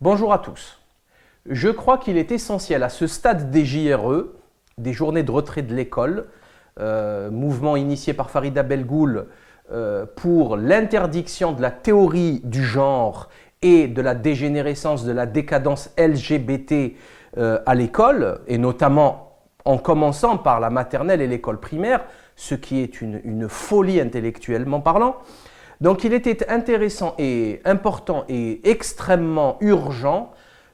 Bonjour à tous. Je crois qu'il est essentiel à ce stade des JRE, des journées de retrait de l'école, mouvement initié par Farida Belgoul pour l'interdiction de la théorie du genre et de la dégénérescence, de la décadence LGBT à l'école, et notamment en commençant par la maternelle et l'école primaire, ce qui est une folie intellectuellement parlant. Donc il était intéressant et important et extrêmement urgent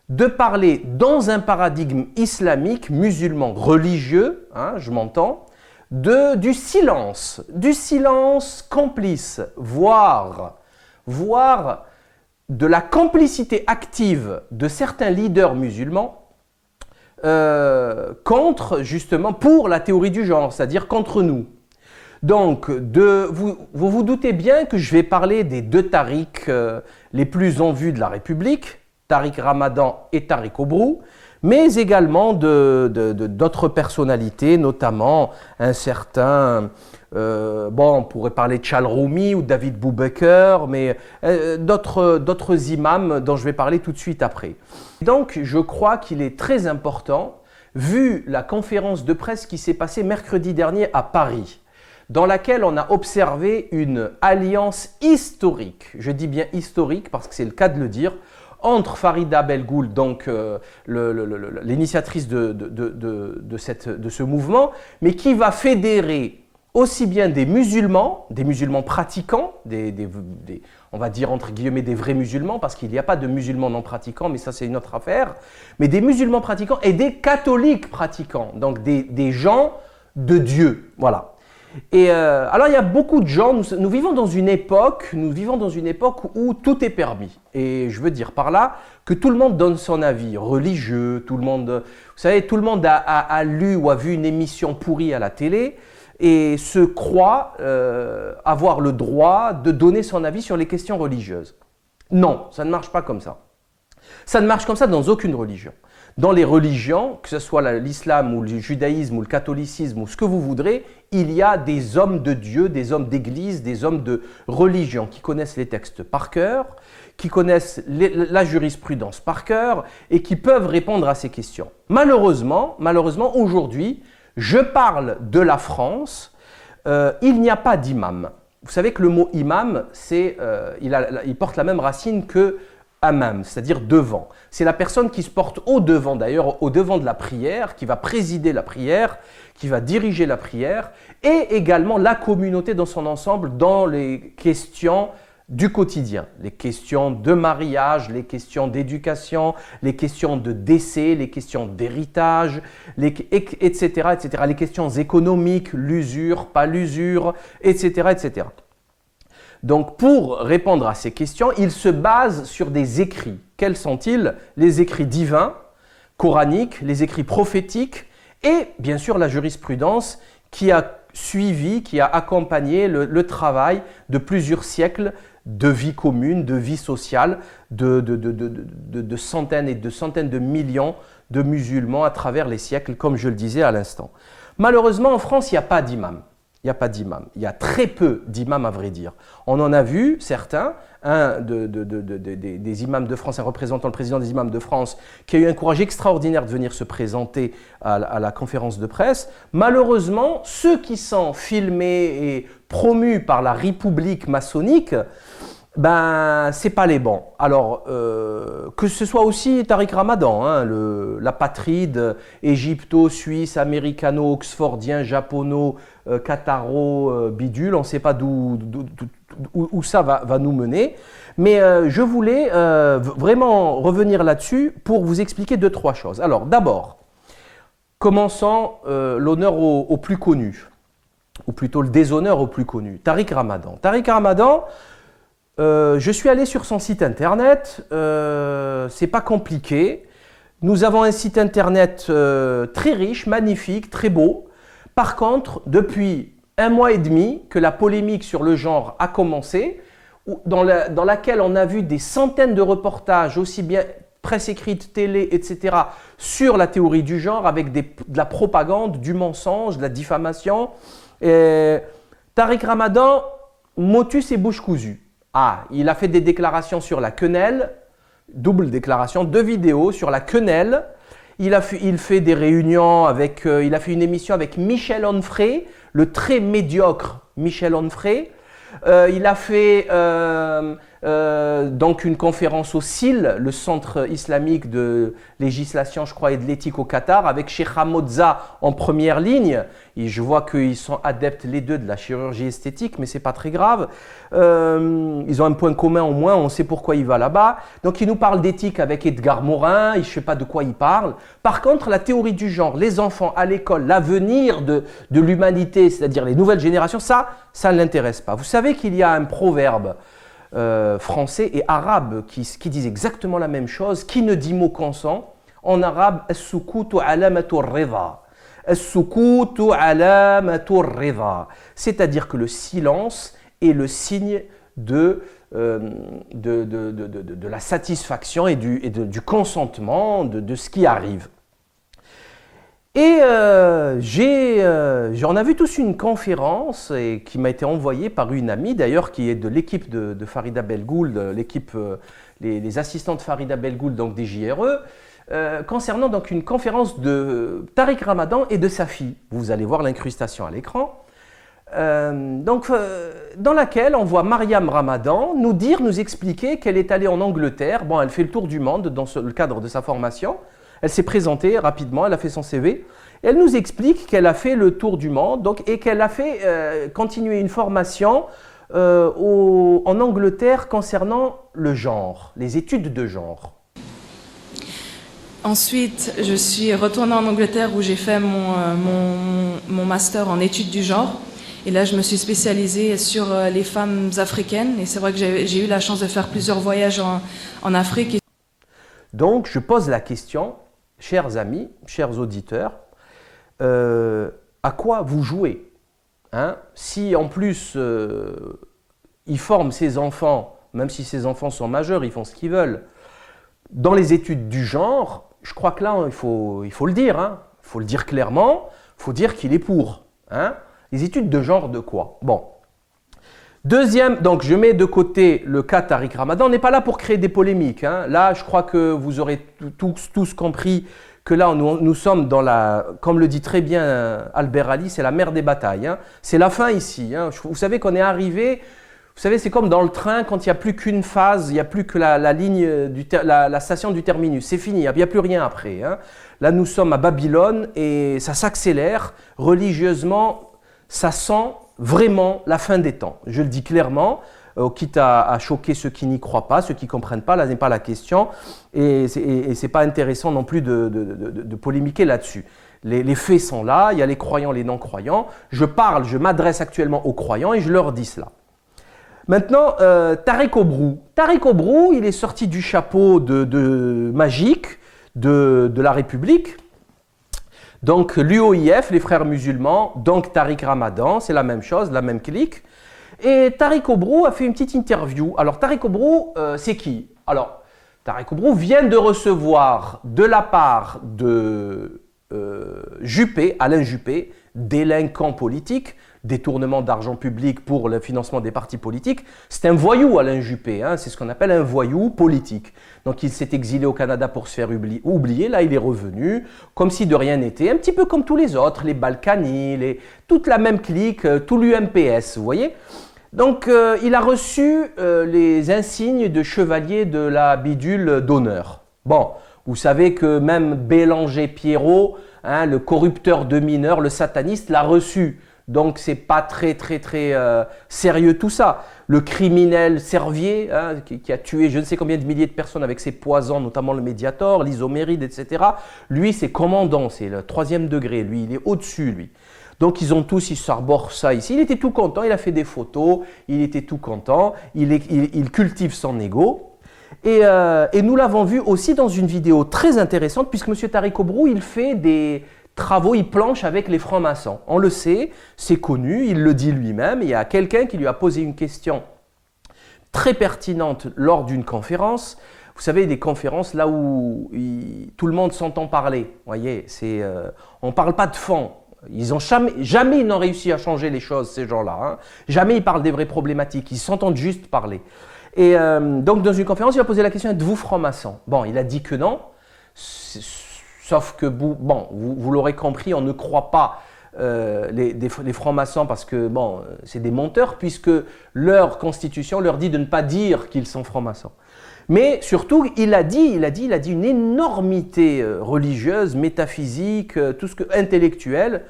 de parler dans un paradigme islamique, musulman, religieux, je m'entends, du silence complice, voire de la complicité active de certains leaders musulmans pour la théorie du genre, c'est-à-dire contre nous. Donc, vous vous doutez bien que je vais parler des deux Tariq les plus en vue de la République, Tariq Ramadan et Tariq Obrou, mais également d'autres personnalités, notamment un certain, on pourrait parler de Chalroumi ou David Boubaker, mais d'autres imams dont je vais parler tout de suite après. Donc, je crois qu'il est très important, vu la conférence de presse qui s'est passée mercredi dernier à Paris, dans laquelle on a observé une alliance historique, je dis bien historique parce que c'est le cas de le dire, entre Farida Belgoul, donc l'initiatrice de ce mouvement, mais qui va fédérer aussi bien des musulmans pratiquants, on va dire entre guillemets des vrais musulmans, parce qu'il n'y a pas de musulmans non pratiquants, mais ça c'est une autre affaire, mais des musulmans pratiquants et des catholiques pratiquants, donc des gens de Dieu, voilà. Et alors il y a beaucoup de gens, nous vivons dans une époque où tout est permis. Et je veux dire par là que tout le monde donne son avis religieux, tout le monde a lu ou a vu une émission pourrie à la télé et se croit avoir le droit de donner son avis sur les questions religieuses. Non, ça ne marche pas comme ça. Ça ne marche comme ça dans aucune religion. Dans les religions, que ce soit l'islam ou le judaïsme ou le catholicisme ou ce que vous voudrez, il y a des hommes de Dieu, des hommes d'église, des hommes de religion qui connaissent les textes par cœur, qui connaissent la jurisprudence par cœur et qui peuvent répondre à ces questions. Malheureusement aujourd'hui, je parle de la France, il n'y a pas d'imam. Vous savez que le mot imam, il porte la même racine que amam, c'est-à-dire devant. C'est la personne qui se porte au devant d'ailleurs, au devant de la prière, qui va présider la prière, qui va diriger la prière, et également la communauté dans son ensemble dans les questions du quotidien, les questions de mariage, les questions d'éducation, les questions de décès, les questions d'héritage, etc., les questions économiques, l'usure, pas l'usure, etc., etc. Donc, pour répondre à ces questions, il se base sur des écrits. Quels sont-ils? Les écrits divins, coraniques, les écrits prophétiques et bien sûr la jurisprudence qui a suivi, qui a accompagné le travail de plusieurs siècles de vie commune, de vie sociale, de centaines et de centaines de millions de musulmans à travers les siècles, comme je le disais à l'instant. Malheureusement, en France, il n'y a pas d'imam. Il n'y a pas d'imam. Il y a très peu d'imams à vrai dire. On en a vu certains, des imams de France, un représentant, le président des imams de France, qui a eu un courage extraordinaire de venir se présenter à la conférence de presse. Malheureusement, ceux qui sont filmés et promus par la République maçonnique, c'est pas les bons. Alors, que ce soit aussi Tariq Ramadan, l'apatride égypto-suisse, américano-oxfordien, japono, qataro, bidule, on ne sait pas où ça va nous mener. Mais je voulais vraiment revenir là-dessus pour vous expliquer 2-3 choses. Alors, d'abord, commençons l'honneur au plus connu, ou plutôt le déshonneur au plus connu, Tariq Ramadan. Tariq Ramadan, je suis allé sur son site internet, c'est pas compliqué. Nous avons un site internet très riche, magnifique, très beau. Par contre, depuis 1 mois et demi que la polémique sur le genre a commencé, dans laquelle on a vu des centaines de reportages, aussi bien presse écrite, télé, etc., sur la théorie du genre, avec de la propagande, du mensonge, de la diffamation. Tariq Ramadan, motus et bouche cousue. Ah, il a fait des déclarations sur la quenelle, double déclaration, 2 vidéos sur la quenelle. Il fait des réunions avec, il a fait une émission avec Michel Onfray, le très médiocre Michel Onfray. Il a fait donc une conférence au CIL, le Centre islamique de législation, je crois, et de l'éthique au Qatar, avec Cheikh Hamodza en première ligne. Et je vois qu'ils sont adeptes les deux de la chirurgie esthétique, mais c'est pas très grave. Ils ont un point commun au moins, on sait pourquoi il va là-bas. Donc il nous parle d'éthique avec Edgar Morin, je ne sais pas de quoi il parle. Par contre, la théorie du genre, les enfants à l'école, l'avenir de l'humanité, c'est-à-dire les nouvelles générations, ça ne l'intéresse pas. Vous savez qu'il y a un proverbe français et arabe qui disent exactement la même chose. Qui ne dit mot consent? En arabe, as-sukutu alamatur rida. As-sukutu alamatur rida. C'est-à-dire que le silence est le signe de la satisfaction et du consentement de ce qui arrive. Et on a vu tous une conférence qui m'a été envoyée par une amie d'ailleurs qui est de l'équipe de Farida Belgould, l'équipe, les assistants de Farida Belgould, donc des JRE, concernant donc une conférence de Tariq Ramadan et de sa fille. Vous allez voir l'incrustation à l'écran. Dans laquelle on voit Mariam Ramadan nous expliquer qu'elle est allée en Angleterre. Bon, elle fait le tour du monde dans le cadre de sa formation. Elle s'est présentée rapidement, elle a fait son CV. Elle nous explique qu'elle a fait le tour du monde donc, et qu'elle a fait continuer une formation en Angleterre concernant le genre, les études de genre. Ensuite, je suis retournée en Angleterre où j'ai fait mon master en études du genre. Et là, je me suis spécialisée sur les femmes africaines. Et c'est vrai que j'ai eu la chance de faire plusieurs voyages en Afrique. Donc, je pose la question, chers amis, chers auditeurs, à quoi vous jouez, hein? Si en plus, ils forment ces enfants, même si ces enfants sont majeurs, ils font ce qu'ils veulent, dans les études du genre, je crois que là, il faut le dire, hein? Il faut le dire clairement, il faut dire qu'il est pour, hein? Les études de genre de quoi? Bon. Deuxième, donc je mets de côté le cas Tariq Ramadan. On n'est pas là pour créer des polémiques, hein. Là, je crois que vous aurez tous compris que là, nous sommes dans la, comme le dit très bien Albert Ali, c'est la mer des batailles, hein. C'est la fin ici, hein. Vous savez qu'on est arrivé, vous savez, c'est comme dans le train quand il n'y a plus qu'une phase, il n'y a plus que la ligne, la station du terminus. C'est fini, il n'y a plus rien après, hein. Là, nous sommes à Babylone et ça s'accélère religieusement. Ça sent vraiment la fin des temps. Je le dis clairement, quitte à choquer ceux qui n'y croient pas, ceux qui ne comprennent pas, là n'est pas la question. Et ce n'est pas intéressant non plus de polémiquer là-dessus. Les faits sont là, il y a les croyants, les non-croyants. Je m'adresse actuellement aux croyants et je leur dis cela. Maintenant, Tariq Obrou. Tariq Obrou, il est sorti du chapeau magique de la République. Donc l'UOIF, les frères musulmans, donc Tariq Ramadan, c'est la même chose, la même clique. Et Tariq Obrou a fait une petite interview. Alors Tariq Obrou, c'est qui? Alors Tariq Obrou vient de recevoir de la part de Juppé, Alain Juppé, délinquant politique, détournement d'argent public pour le financement des partis politiques. C'est un voyou, Alain Juppé, hein, c'est ce qu'on appelle un voyou politique. Donc il s'est exilé au Canada pour se faire oublier, là il est revenu, comme si de rien n'était, un petit peu comme tous les autres, les Balkany, toute la même clique, tout l'UMPS, vous voyez. Donc il a reçu les insignes de chevalier de la bidule d'honneur. Bon, vous savez que même Bélanger Pierrot, hein, le corrupteur de mineurs, le sataniste, l'a reçu. Donc c'est pas très sérieux tout ça. Le criminel Servier, hein, qui a tué je ne sais combien de milliers de personnes avec ses poisons, notamment le Mediator, l'isoméride, etc. Lui c'est commandant, c'est le 3e degré, lui il est au-dessus lui. Donc ils s'arborent ça ici. Il était tout content, il a fait des photos, il était tout content, il cultive son ego. Et nous l'avons vu aussi dans une vidéo très intéressante puisque M. Tariq Obrou il fait des travaux, il planche avec les francs-maçons. On le sait, c'est connu, il le dit lui-même. Il y a quelqu'un qui lui a posé une question très pertinente lors d'une conférence. Vous savez, des conférences là où tout le monde s'entend parler. Vous voyez, on ne parle pas de fond. Ils ont jamais ils n'ont réussi à changer les choses, ces gens-là. Hein. Jamais ils parlent des vraies problématiques, ils s'entendent juste parler. Et donc, dans une conférence, il a posé la question, êtes-vous franc-maçon? Bon, il a dit que non, sauf que, bon, vous l'aurez compris, on ne croit pas les francs-maçons parce que, bon, c'est des menteurs, puisque leur constitution leur dit de ne pas dire qu'ils sont francs-maçons. Mais surtout, il a dit une énormité religieuse, métaphysique, tout ce que intellectuel.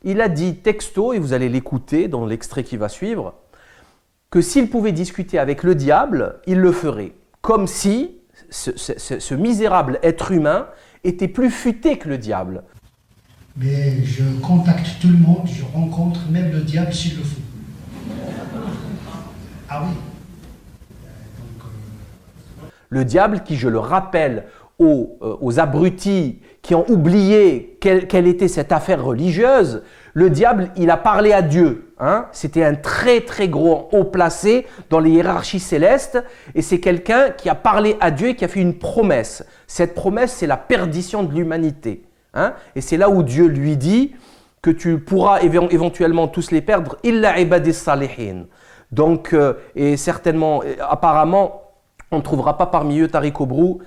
Il a dit texto, et vous allez l'écouter dans l'extrait qui va suivre, que s'il pouvait discuter avec le diable, il le ferait. Comme si ce misérable être humain était plus futé que le diable. Mais je contacte tout le monde, je rencontre même le diable s'il le faut. Ah oui. Le diable qui, je le rappelle aux abrutis qui ont oublié quelle était cette affaire religieuse, le diable, il a parlé à Dieu. Hein? C'était un très très gros haut placé dans les hiérarchies célestes et c'est quelqu'un qui a parlé à Dieu et qui a fait une promesse. Cette promesse, c'est la perdition de l'humanité. Hein? Et c'est là où Dieu lui dit que tu pourras éventuellement tous les perdre, illa ibadis salihin. Donc, et certainement, apparemment, on ne trouvera pas parmi eux Tariq Obrou,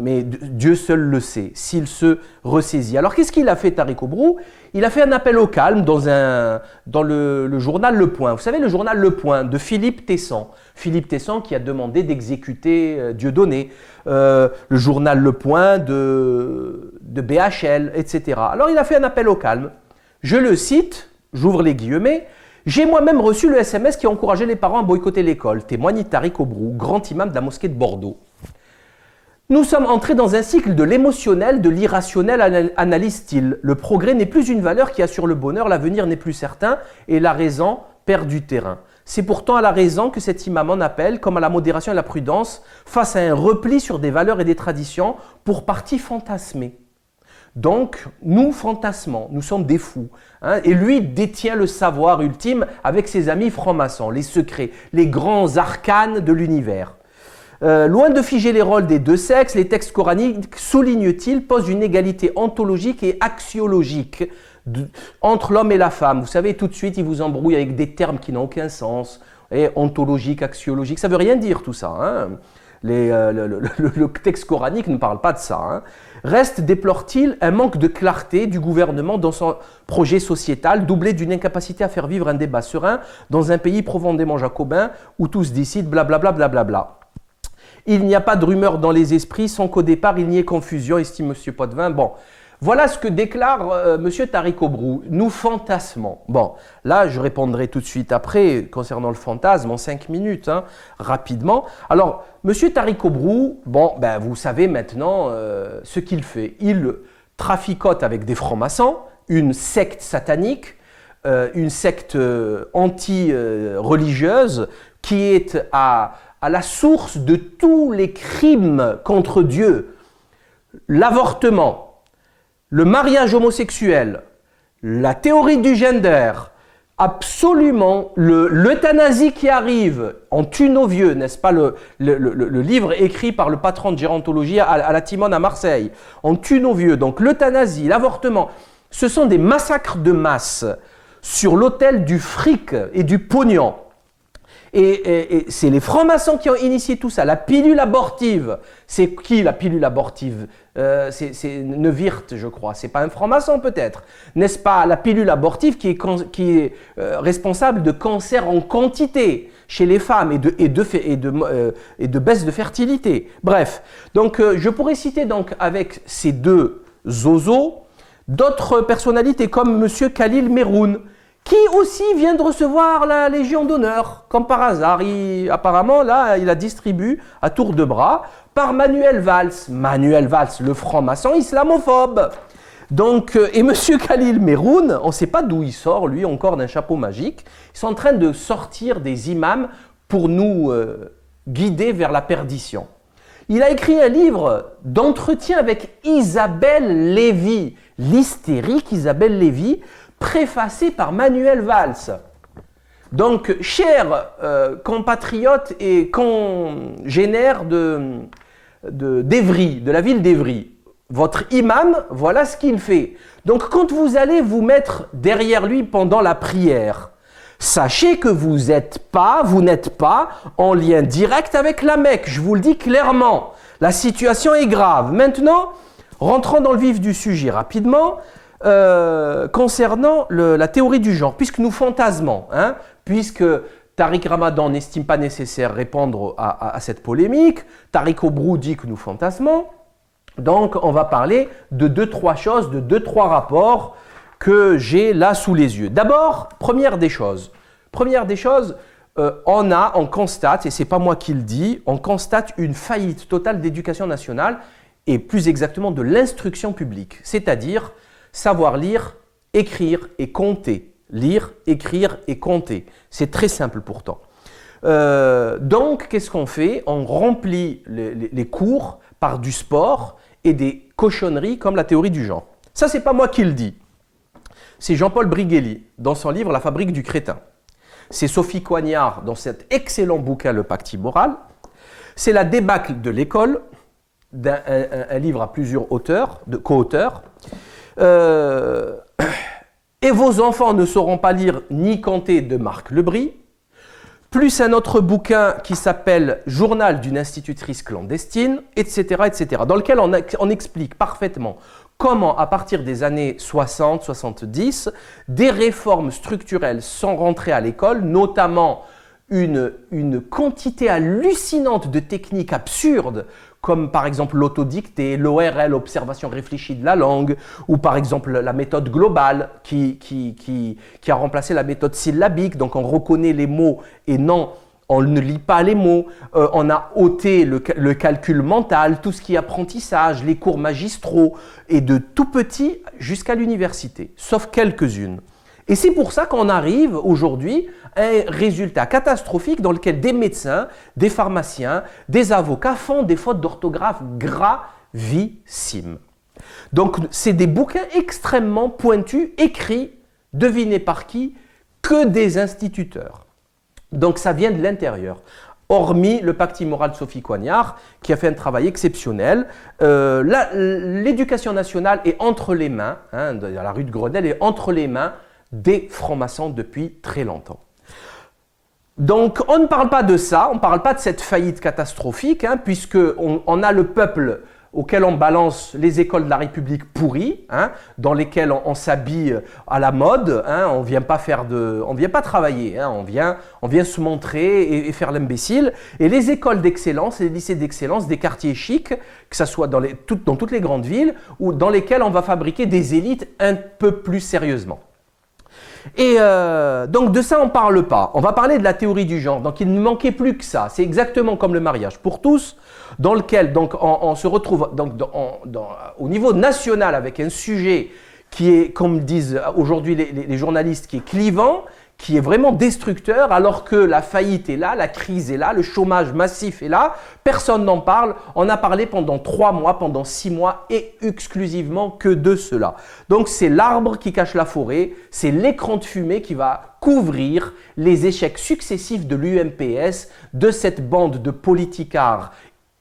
mais Dieu seul le sait, s'il se ressaisit. Alors qu'est-ce qu'il a fait Tariq Obrou? Il a fait un appel au calme dans le journal Le Point. Vous savez, le journal Le Point de Philippe Tesson. Philippe Tesson qui a demandé d'exécuter Dieudonné. Le journal Le Point de BHL, etc. Alors il a fait un appel au calme. Je le cite, j'ouvre les guillemets. J'ai moi-même reçu le SMS qui a encouragé les parents à boycotter l'école, témoigne Tariq Obrou, grand imam de la mosquée de Bordeaux. Nous sommes entrés dans un cycle de l'émotionnel, de l'irrationnel, analyse-t-il. Le progrès n'est plus une valeur qui assure le bonheur, l'avenir n'est plus certain et la raison perd du terrain. C'est pourtant à la raison que cet imam en appelle, comme à la modération et la prudence, face à un repli sur des valeurs et des traditions pour partie fantasmées. Donc, nous fantasmons, nous sommes des fous. Hein, et lui détient le savoir ultime avec ses amis francs-maçons, les secrets, les grands arcanes de l'univers. Loin de figer les rôles des deux sexes, les textes coraniques, souligne-t-il, posent une égalité ontologique et axiologique entre l'homme et la femme. Vous savez, tout de suite, il vous embrouille avec des termes qui n'ont aucun sens. Et ontologique, axiologique, ça ne veut rien dire tout ça. Hein. Le texte coranique ne parle pas de ça. Hein. Reste, déplore-t-il, un manque de clarté du gouvernement dans son projet sociétal, doublé d'une incapacité à faire vivre un débat serein dans un pays profondément jacobin où tous décident blablabla. Bla. Il n'y a pas de rumeur dans les esprits sans qu'au départ il n'y ait confusion, estime M. Potvin. Bon, voilà ce que déclare M. Tariq Obrou. Nous fantasmons. Bon, là je répondrai tout de suite après concernant le fantasme en 5 minutes, hein, rapidement. Alors, M. Tariq Obrou, bon, ben, vous savez maintenant ce qu'il fait. Il traficote avec des francs-maçons, une secte satanique, une secte anti-religieuse qui est à la source de tous les crimes contre Dieu. L'avortement, le mariage homosexuel, la théorie du gender, absolument l'euthanasie qui arrive, on tue nos vieux, n'est-ce pas, le livre écrit par le patron de gérontologie à la Timone à Marseille, on tue nos vieux, donc l'euthanasie, l'avortement, ce sont des massacres de masse sur l'autel du fric et du pognon. Et c'est les francs-maçons qui ont initié tout ça. La pilule abortive, c'est qui la pilule abortive? C'est Neuwirth, je crois. C'est pas un franc-maçon peut-être. N'est-ce pas la pilule abortive qui est responsable de cancer en quantité chez les femmes et de baisse de fertilité. Bref, donc je pourrais citer donc avec ces deux zozos d'autres personnalités comme M. Khalil Meroun, qui aussi vient de recevoir la Légion d'honneur, comme par hasard. Apparemment, là, il la distribue à tour de bras par Manuel Valls. Manuel Valls, le franc-maçon islamophobe. Donc, et M. Khalil Meroun, on ne sait pas d'où il sort, lui, encore d'un chapeau magique. Ils sont en train de sortir des imams pour nous guider vers la perdition. Il a écrit un livre d'entretien avec Isabelle Lévy, l'hystérique Isabelle Lévy, préfacé par Manuel Valls. Donc, chers compatriotes et congénères d'Évry, de la ville d'Évry, votre imam, voilà ce qu'il fait. Donc quand vous allez vous mettre derrière lui pendant la prière, sachez que vous n'êtes pas en lien direct avec la Mecque. Je vous le dis clairement. La situation est grave. Maintenant, rentrons dans le vif du sujet rapidement, concernant la théorie du genre, puisque nous fantasmons, puisque Tariq Ramadan n'estime pas nécessaire répondre à cette polémique, Tariq Obrou dit que nous fantasmons, donc on va parler de 2-3 choses, de 2-3 rapports que j'ai là sous les yeux. D'abord, première des choses, on constate, et ce n'est pas moi qui le dis, on constate une faillite totale d'éducation nationale et plus exactement de l'instruction publique, c'est-à-dire savoir lire, écrire et compter. Lire, écrire et compter. C'est très simple pourtant. Donc, qu'est-ce qu'on fait? On remplit les cours par du sport et des cochonneries comme la théorie du genre. Ça, c'est pas moi qui le dis. C'est Jean-Paul Brigelli dans son livre « La fabrique du crétin ». C'est Sophie Coignard dans cet excellent bouquin « Le pacte immoral ». C'est la débâcle de l'école, un livre à plusieurs auteurs, co-auteurs. Et vos enfants ne sauront pas lire ni compter de Marc Lebris, plus un autre bouquin qui s'appelle « Journal d'une institutrice clandestine », etc., etc., dans lequel on explique parfaitement comment, à partir des années 60-70, des réformes structurelles sont rentrées à l'école, notamment une quantité hallucinante de techniques absurdes, comme par exemple l'autodictée, l'ORL, observation réfléchie de la langue, ou par exemple la méthode globale qui a remplacé la méthode syllabique, donc on reconnaît les mots et non, on ne lit pas les mots, on a ôté le calcul mental, tout ce qui est apprentissage, les cours magistraux, et de tout petit jusqu'à l'université, sauf quelques-unes. Et c'est pour ça qu'on arrive aujourd'hui à un résultat catastrophique dans lequel des médecins, des pharmaciens, des avocats font des fautes d'orthographe gravissimes. Donc c'est des bouquins extrêmement pointus, écrits, devinez par qui, que des instituteurs. Donc ça vient de l'intérieur. Hormis le pacte immoral de Sophie Coignard, qui a fait un travail exceptionnel. L'éducation nationale est entre les mains, de la rue de Grenelle, est entre les mains des francs-maçons depuis très longtemps. Donc on ne parle pas de ça, on ne parle pas de cette faillite catastrophique, puisqu'on a le peuple auquel on balance les écoles de la République pourries, dans lesquelles on s'habille à la mode, on vient pas travailler, on vient se montrer et faire l'imbécile. Et les écoles d'excellence, les lycées d'excellence, des quartiers chics, que ce soit dans toutes les grandes villes, ou dans lesquelles on va fabriquer des élites un peu plus sérieusement. Et donc de ça on ne parle pas, on va parler de la théorie du genre, donc il ne manquait plus que ça, c'est exactement comme le mariage pour tous, dans lequel donc, on se retrouve donc, au niveau national avec un sujet qui est, comme disent aujourd'hui les journalistes, qui est clivant, qui est vraiment destructeur, alors que la faillite est là, la crise est là, le chômage massif est là, personne n'en parle, on a parlé pendant 3 mois, pendant 6 mois et exclusivement que de cela. Donc c'est l'arbre qui cache la forêt, c'est l'écran de fumée qui va couvrir les échecs successifs de l'UMPS, de cette bande de politicards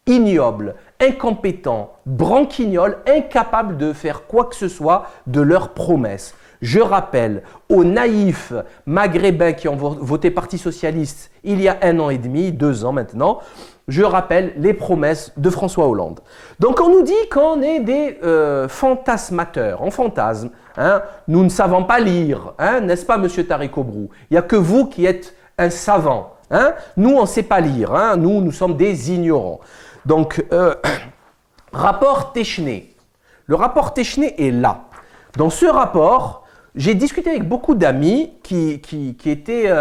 ignobles, incompétents, branquignoles, incapables de faire quoi que ce soit de leurs promesses. Je rappelle aux naïfs maghrébins qui ont voté Parti Socialiste il y a 1 an et demi, 2 ans maintenant, je rappelle les promesses de François Hollande. Donc on nous dit qu'on est des fantasmateurs, on fantasme, nous ne savons pas lire, n'est-ce pas monsieur Tariq Obrou? Il n'y a que vous qui êtes un savant, nous on ne sait pas lire, nous sommes des ignorants. Donc, rapport Téchenet, le rapport Téchenet est là. Dans ce rapport, j'ai discuté avec beaucoup d'amis qui étaient,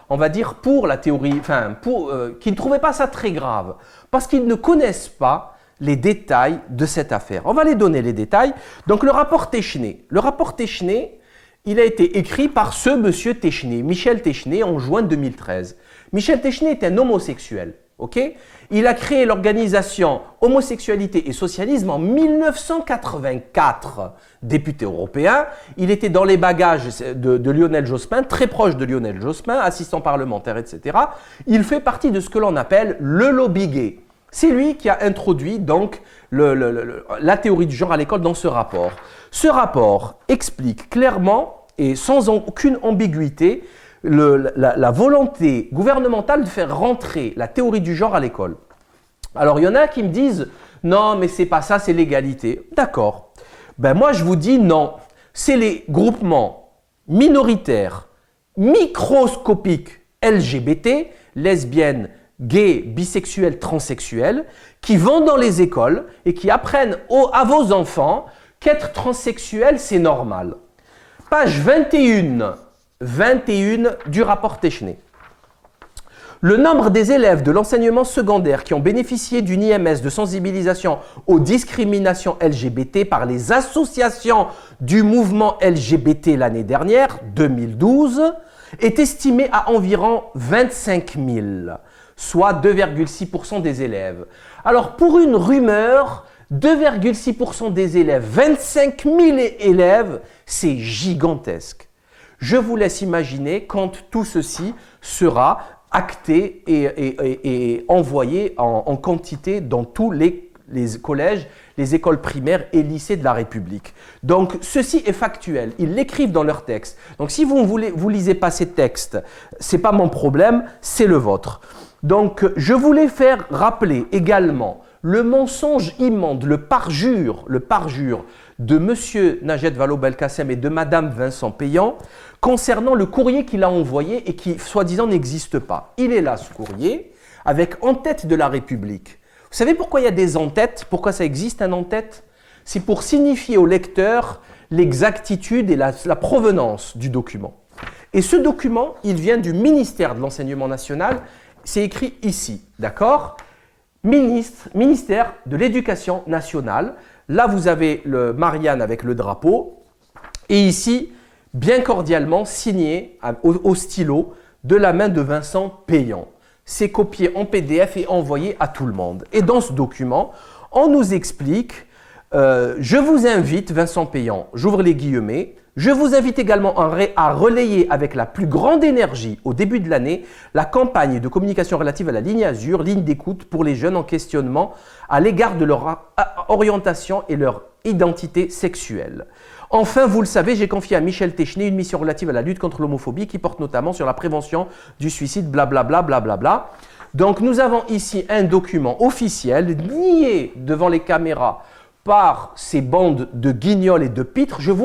on va dire, pour la théorie, qui ne trouvaient pas ça très grave, parce qu'ils ne connaissent pas les détails de cette affaire. On va les donner, les détails. Donc, le rapport Téchenet. Le rapport Téchenet, il a été écrit par ce monsieur Téchenet, Michel Téchenet, en juin 2013. Michel Téchenet est un homosexuel. Okay, il a créé l'organisation Homosexualité et Socialisme en 1984, député européen. Il était dans les bagages de Lionel Jospin, très proche de Lionel Jospin, assistant parlementaire, etc. Il fait partie de ce que l'on appelle le lobby gay. C'est lui qui a introduit donc la théorie du genre à l'école dans ce rapport. Ce rapport explique clairement et sans aucune ambiguïté la volonté gouvernementale de faire rentrer la théorie du genre à l'école. Alors il y en a qui me disent « Non, mais c'est pas ça, c'est l'égalité. » D'accord. Ben moi je vous dis non. C'est les groupements minoritaires, microscopiques LGBT, lesbiennes, gays, bisexuels, transsexuels, qui vont dans les écoles et qui apprennent à vos enfants qu'être transsexuel, c'est normal. Page 21 du rapport Téchenet. Le nombre des élèves de l'enseignement secondaire qui ont bénéficié d'une IMS de sensibilisation aux discriminations LGBT par les associations du mouvement LGBT l'année dernière, 2012, est estimé à environ 25 000, soit 2,6% des élèves. Alors pour une rumeur, 2,6% des élèves, 25 000 élèves, c'est gigantesque. Je vous laisse imaginer quand tout ceci sera acté et envoyé en quantité dans tous les collèges, les écoles primaires et lycées de la République. Donc, ceci est factuel. Ils l'écrivent dans leur texte. Donc, si vous lisez pas ces textes, c'est pas mon problème, c'est le vôtre. Donc, je voulais faire rappeler également le mensonge immonde, le parjure de M. Najed Vallaud-Belkacem et de Mme Vincent Payan concernant le courrier qu'il a envoyé et qui, soi-disant, n'existe pas. Il est là, ce courrier, avec en-tête de la République. Vous savez pourquoi il y a des en-têtes? Pourquoi ça existe un en-tête? C'est pour signifier au lecteur l'exactitude et la provenance du document. Et ce document, il vient du ministère de l'Enseignement national. C'est écrit ici, d'accord? Ministère de l'Éducation nationale. Là, vous avez le Marianne avec le drapeau. Et ici, bien cordialement, signé au stylo de la main de Vincent Payan. C'est copié en PDF et envoyé à tout le monde. Et dans ce document, on nous explique, je vous invite, Vincent Payan, j'ouvre les guillemets, je vous invite également à relayer avec la plus grande énergie au début de l'année la campagne de communication relative à la ligne Azur, ligne d'écoute pour les jeunes en questionnement à l'égard de leur orientation et leur identité sexuelle. Enfin, vous le savez, j'ai confié à Michel Téchenet une mission relative à la lutte contre l'homophobie qui porte notamment sur la prévention du suicide, blablabla, blablabla. Donc, nous avons ici un document officiel nié devant les caméras par ces bandes de guignols et de pitres. Je vous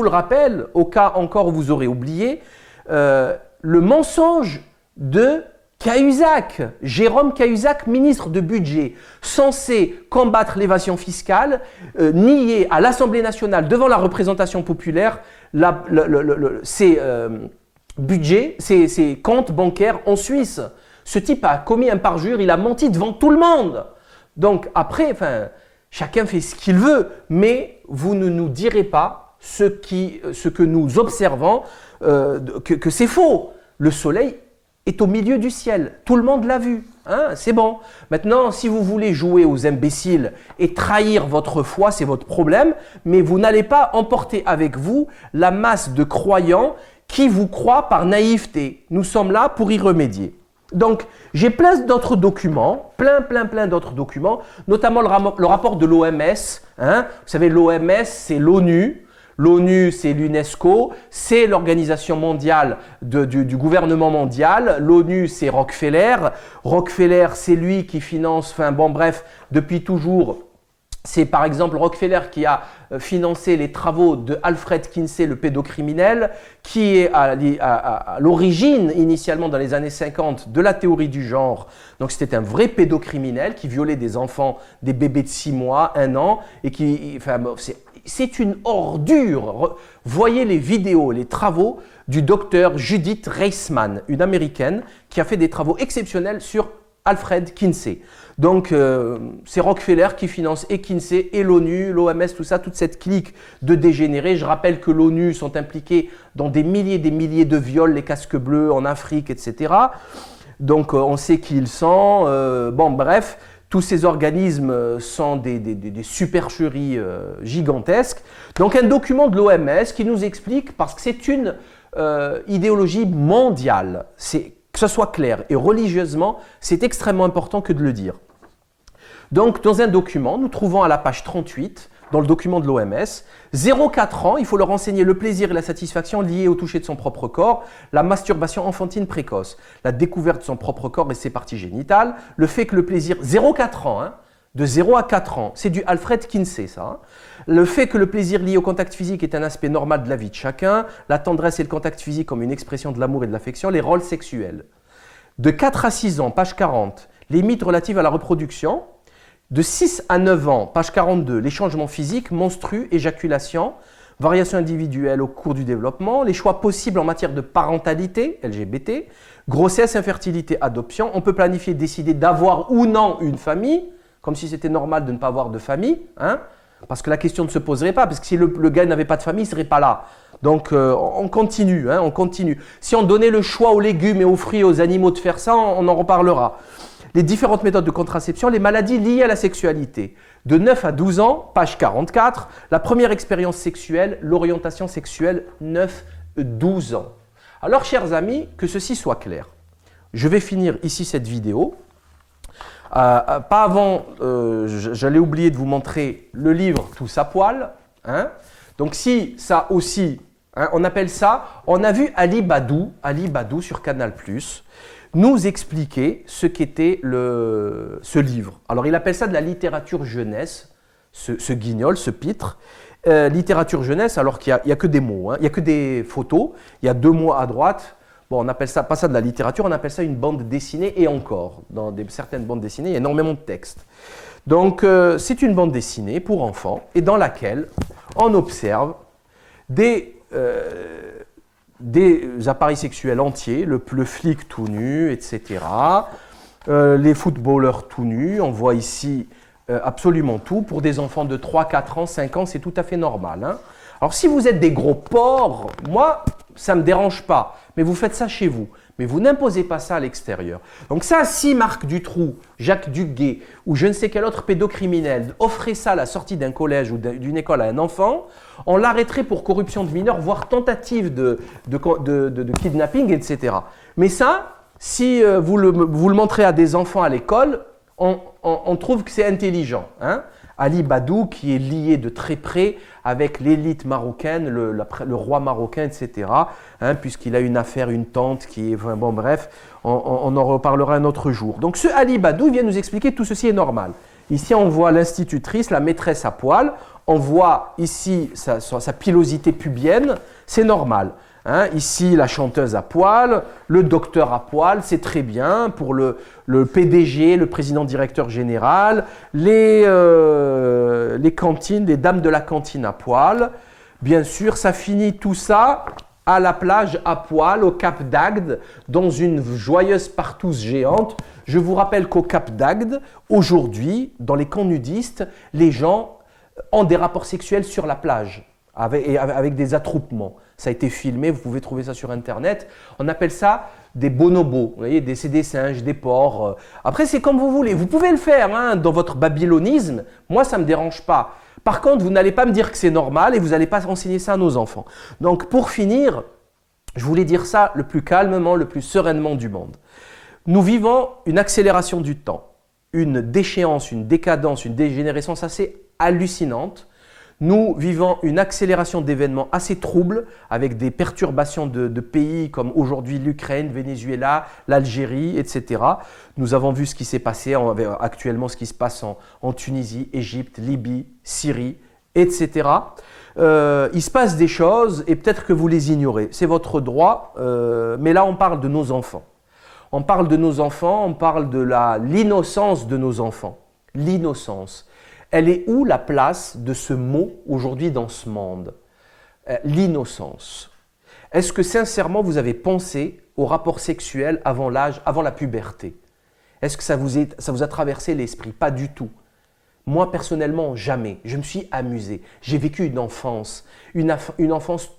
le rappelle, au cas encore où vous aurez oublié, le mensonge de Cahuzac, Jérôme Cahuzac, ministre de budget, censé combattre l'évasion fiscale, nier à l'Assemblée nationale devant la représentation populaire ses budgets, ses comptes bancaires en Suisse. Ce type a commis un parjure, il a menti devant tout le monde. Donc après, chacun fait ce qu'il veut, mais vous ne nous direz pas ce que nous observons, que c'est faux. Le soleil est au milieu du ciel. Tout le monde l'a vu. Hein, c'est bon. Maintenant, si vous voulez jouer aux imbéciles et trahir votre foi, c'est votre problème, mais vous n'allez pas emporter avec vous la masse de croyants qui vous croient par naïveté. Nous sommes là pour y remédier. Donc, j'ai plein d'autres documents, plein d'autres documents, notamment le rapport de l'OMS. Hein. Vous savez, l'OMS, c'est l'ONU. L'ONU, c'est l'UNESCO, c'est l'organisation mondiale du gouvernement mondial. L'ONU, c'est Rockefeller. Rockefeller, c'est lui qui finance, depuis toujours, c'est par exemple Rockefeller qui a financé les travaux de Alfred Kinsey, le pédocriminel, qui est à l'origine, initialement dans les années 50, de la théorie du genre. Donc c'était un vrai pédocriminel qui violait des enfants, des bébés de 6 mois, 1 an, et c'est une ordure. Voyez les vidéos, les travaux du docteur Judith Reisman, une américaine, qui a fait des travaux exceptionnels sur Alfred Kinsey. Donc, c'est Rockefeller qui finance et Kinsey et l'ONU, l'OMS, tout ça, toute cette clique de dégénérés. Je rappelle que l'ONU sont impliqués dans des milliers de viols, les casques bleus en Afrique, etc. Donc, on sait qui ils sont. Tous ces organismes sont des supercheries gigantesques. Donc un document de l'OMS qui nous explique, parce que c'est une idéologie mondiale, c'est ça soit clair. Et religieusement, c'est extrêmement important que de le dire. Donc, dans un document, nous trouvons à la page 38, dans le document de l'OMS, 0-4 ans, il faut leur enseigner le plaisir et la satisfaction liés au toucher de son propre corps, la masturbation enfantine précoce, la découverte de son propre corps et ses parties génitales, le fait que le plaisir, 0-4 ans, hein, de 0 à 4 ans, c'est du Alfred Kinsey ça, hein. Le fait que le plaisir lié au contact physique est un aspect normal de la vie de chacun, la tendresse et le contact physique comme une expression de l'amour et de l'affection, les rôles sexuels. De 4 à 6 ans, page 40, les mythes relatifs à la reproduction. De 6 à 9 ans, page 42, les changements physiques, menstrues, éjaculation, variations individuelles au cours du développement, les choix possibles en matière de parentalité, LGBT, grossesse, infertilité, adoption. On peut planifier, décider d'avoir ou non une famille, comme si c'était normal de ne pas avoir de famille, hein, parce que la question ne se poserait pas, parce que si le gars n'avait pas de famille, il ne serait pas là. Donc on continue, hein, on continue. Si on donnait le choix aux légumes et aux fruits et aux animaux de faire ça, on en reparlera. Les différentes méthodes de contraception, les maladies liées à la sexualité. De 9 à 12 ans, page 44, la première expérience sexuelle, l'orientation sexuelle, 9-12 ans. Alors, chers amis, que ceci soit clair. Je vais finir ici cette vidéo. Pas avant, j'allais oublier de vous montrer le livre « Tous à poil ». Hein. Donc, si ça aussi, hein, on appelle ça, on a vu Ali Badou sur Canal+, nous expliquer ce qu'était ce livre. Alors, il appelle ça de la littérature jeunesse, ce guignol, ce pitre. Littérature jeunesse, alors qu'il n'y a que des mots, hein. Il n'y a que des photos, il y a 2 mots à droite. Bon, on appelle ça, pas ça de la littérature, on appelle ça une bande dessinée et encore. Dans certaines bandes dessinées, il y a énormément de textes. Donc, c'est une bande dessinée pour enfants et dans laquelle on observe des appareils sexuels entiers, le flic tout nu, etc. Les footballeurs tout nus, on voit ici absolument tout. Pour des enfants de 3, 4 ans, 5 ans, c'est tout à fait normal. Hein. Alors si vous êtes des gros porcs, moi, ça ne me dérange pas, mais vous faites ça chez vous. Mais vous n'imposez pas ça à l'extérieur. Donc ça, si Marc Dutroux, Jacques Duguay ou je ne sais quel autre pédocriminel offrait ça à la sortie d'un collège ou d'une école à un enfant, on l'arrêterait pour corruption de mineurs, voire tentative de kidnapping, etc. Mais ça, si vous le montrez à des enfants à l'école, on trouve que c'est intelligent. Hein. Ali Badou, qui est lié de très près avec l'élite marocaine, le roi marocain, etc., hein, puisqu'il a une affaire, une tante qui est... Enfin, bon, bref, on en reparlera un autre jour. Donc ce Ali Badou vient nous expliquer que tout ceci est normal. Ici, on voit l'institutrice, la maîtresse à poil, on voit ici sa pilosité pubienne, c'est normal. Hein, ici, la chanteuse à poil, le docteur à poil, c'est très bien pour le PDG, le président directeur général, les cantines, les dames de la cantine à poil. Bien sûr, ça finit tout ça à la plage à poil, au Cap d'Agde, dans une joyeuse partouze géante. Je vous rappelle qu'au Cap d'Agde, aujourd'hui, dans les camps nudistes, les gens ont des rapports sexuels sur la plage, avec des attroupements. Ça a été filmé, vous pouvez trouver ça sur Internet. On appelle ça des bonobos, vous voyez, c'est des singes, des porcs. Après, c'est comme vous voulez. Vous pouvez le faire hein, dans votre babylonisme. Moi, ça ne me dérange pas. Par contre, vous n'allez pas me dire que c'est normal et vous n'allez pas enseigner ça à nos enfants. Donc, pour finir, je voulais dire ça le plus calmement, le plus sereinement du monde. Nous vivons une accélération du temps, une déchéance, une décadence, une dégénérescence assez hallucinante. Nous vivons une accélération d'événements assez troubles avec des perturbations de pays comme aujourd'hui l'Ukraine, Venezuela, l'Algérie, etc. Nous avons vu ce qui s'est passé, actuellement ce qui se passe en Tunisie, Égypte, Libye, Syrie, etc. Il se passe des choses et peut-être que vous les ignorez. C'est votre droit, mais là on parle de nos enfants. On parle de nos enfants, on parle de l'innocence de nos enfants. L'innocence. Elle est où la place de ce mot aujourd'hui dans ce monde? L'innocence. Est-ce que sincèrement vous avez pensé au rapport sexuel avant l'âge, avant la puberté? Est-ce que ça vous a traversé l'esprit? Pas du tout. Moi personnellement, jamais. Je me suis amusé. J'ai vécu une enfance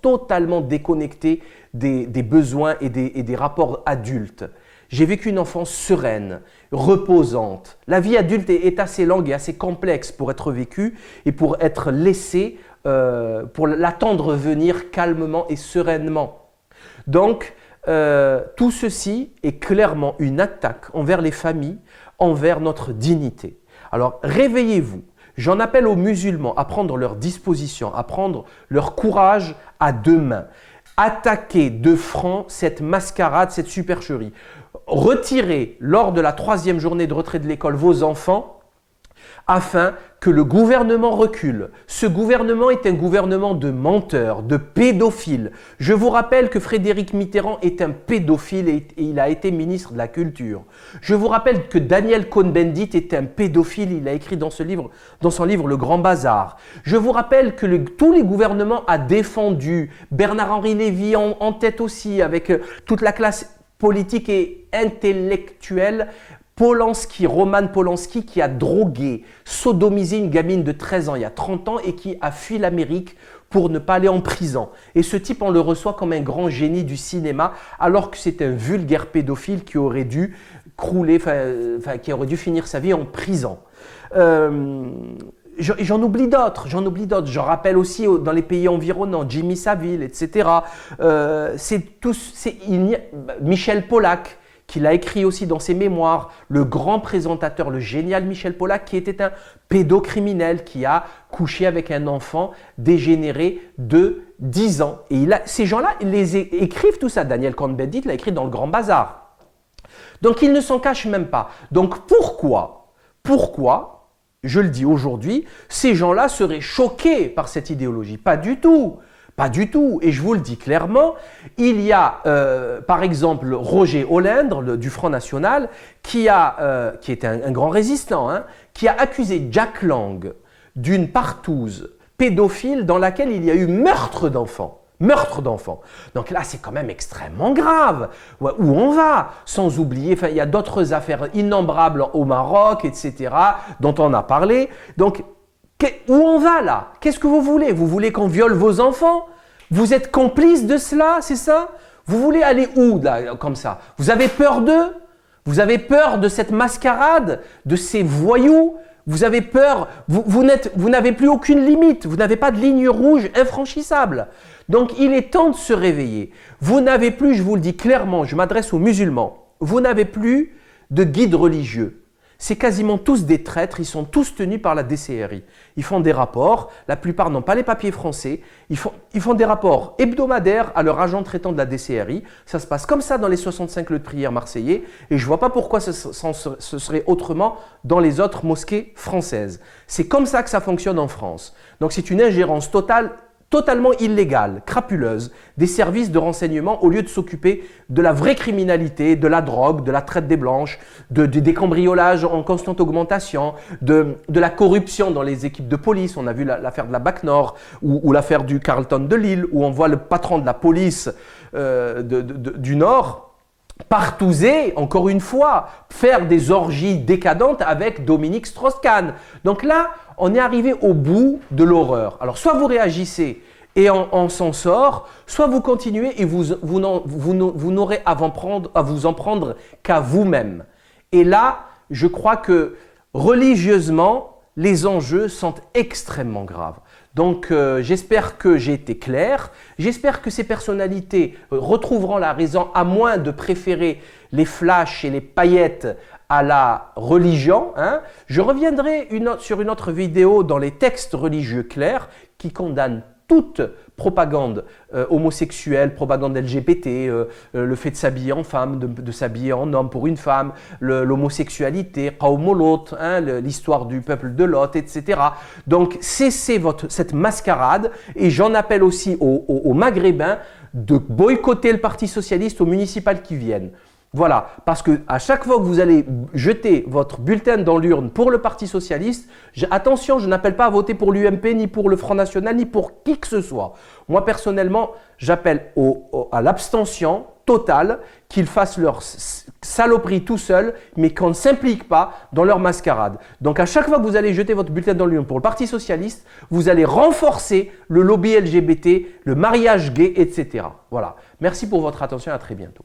totalement déconnectée des besoins et des rapports adultes. J'ai vécu une enfance sereine, reposante. La vie adulte est assez longue et assez complexe pour être vécue et pour être laissée, pour l'attendre venir calmement et sereinement. Donc, tout ceci est clairement une attaque envers les familles, envers notre dignité. Alors réveillez-vous. J'en appelle aux musulmans à prendre leur disposition, à prendre leur courage à deux mains. Attaquez de front cette mascarade, cette supercherie. Retirez lors de la 3e journée de retrait de l'école vos enfants afin que le gouvernement recule. Ce gouvernement est un gouvernement de menteurs, de pédophiles. Je vous rappelle que Frédéric Mitterrand est un pédophile et il a été ministre de la Culture. Je vous rappelle que Daniel Cohn-Bendit est un pédophile, il a écrit dans son livre Le Grand Bazar. Je vous rappelle que tous les gouvernements ont défendu, Bernard-Henri Lévy en tête aussi, avec toute la classe politique et intellectuelle, Roman Polanski, qui a drogué, sodomisé une gamine de 13 ans il y a 30 ans et qui a fui l'Amérique pour ne pas aller en prison. Et ce type, on le reçoit comme un grand génie du cinéma, alors que c'est un vulgaire pédophile qui aurait dû qui aurait dû finir sa vie en prison. J'en oublie d'autres. Je rappelle aussi dans les pays environnants, Jimmy Savile, etc. Michel Pollack, qui l'a écrit aussi dans ses mémoires, le grand présentateur, le génial Michel Pollack, qui était un pédocriminel qui a couché avec un enfant dégénéré de 10 ans. Et ces gens-là, ils les écrivent tout ça. Daniel Cohn-Bendit l'a écrit dans Le Grand Bazar. Donc, ils ne s'en cachent même pas. Donc, pourquoi, je le dis aujourd'hui, ces gens-là seraient choqués par cette idéologie? Pas du tout. Pas du tout. Et je vous le dis clairement, il y a par exemple Roger Hollendre du Front National qui était un grand résistant, qui a accusé Jack Lang d'une partouze pédophile dans laquelle il y a eu meurtre d'enfants. Donc là, c'est quand même extrêmement grave. Où on va? Sans oublier, il y a d'autres affaires innombrables au Maroc, etc., dont on a parlé. Donc, où on va là? Qu'est-ce que vous voulez? Vous voulez qu'on viole vos enfants? Vous êtes complice de cela, c'est ça? Vous voulez aller où là, comme ça? Vous avez peur d'eux? Vous avez peur de cette mascarade, de ces voyous? Vous avez peur? Vous n'avez plus aucune limite. Vous n'avez pas de ligne rouge infranchissable. Donc il est temps de se réveiller. Vous n'avez plus, je vous le dis clairement, je m'adresse aux musulmans, vous n'avez plus de guide religieux. C'est quasiment tous des traîtres, ils sont tous tenus par la DCRI. Ils font des rapports, la plupart n'ont pas les papiers français, ils font des rapports hebdomadaires à leur agent traitant de la DCRI. Ça se passe comme ça dans les 65 lieux de prière marseillais et je ne vois pas pourquoi ce serait autrement dans les autres mosquées françaises. C'est comme ça que ça fonctionne en France. Donc c'est une ingérence totalement illégale, crapuleuse, des services de renseignement au lieu de s'occuper de la vraie criminalité, de la drogue, de la traite des blanches, des cambriolages en constante augmentation, de la corruption dans les équipes de police. On a vu l'affaire de la BAC Nord ou l'affaire du Carlton de Lille où on voit le patron de la police du Nord partouzer, encore une fois, faire des orgies décadentes avec Dominique Strauss-Kahn. Donc là, on est arrivé au bout de l'horreur. Alors, soit vous réagissez et on s'en sort, soit vous continuez et vous n'aurez à vous en prendre qu'à vous-même. Et là, je crois que religieusement, les enjeux sont extrêmement graves. Donc, j'espère que j'ai été clair. J'espère que ces personnalités retrouveront la raison, à moins de préférer les flashs et les paillettes à la religion. Je reviendrai sur une autre vidéo dans les textes religieux clairs qui condamnent toute propagande homosexuelle, propagande LGBT, le fait de s'habiller en femme, de s'habiller en homme pour une femme, l'homosexualité, Qawm Lot, l'histoire du peuple de Lot, etc. Donc cessez cette mascarade et j'en appelle aussi aux Maghrébins de boycotter le Parti Socialiste aux municipales qui viennent. Voilà, parce que à chaque fois que vous allez jeter votre bulletin dans l'urne pour le Parti Socialiste, attention, je n'appelle pas à voter pour l'UMP, ni pour le Front National, ni pour qui que ce soit. Moi, personnellement, j'appelle à l'abstention totale, qu'ils fassent leur saloperie tout seuls, mais qu'on ne s'implique pas dans leur mascarade. Donc, à chaque fois que vous allez jeter votre bulletin dans l'urne pour le Parti Socialiste, vous allez renforcer le lobby LGBT, le mariage gay, etc. Voilà. Merci pour votre attention, à très bientôt.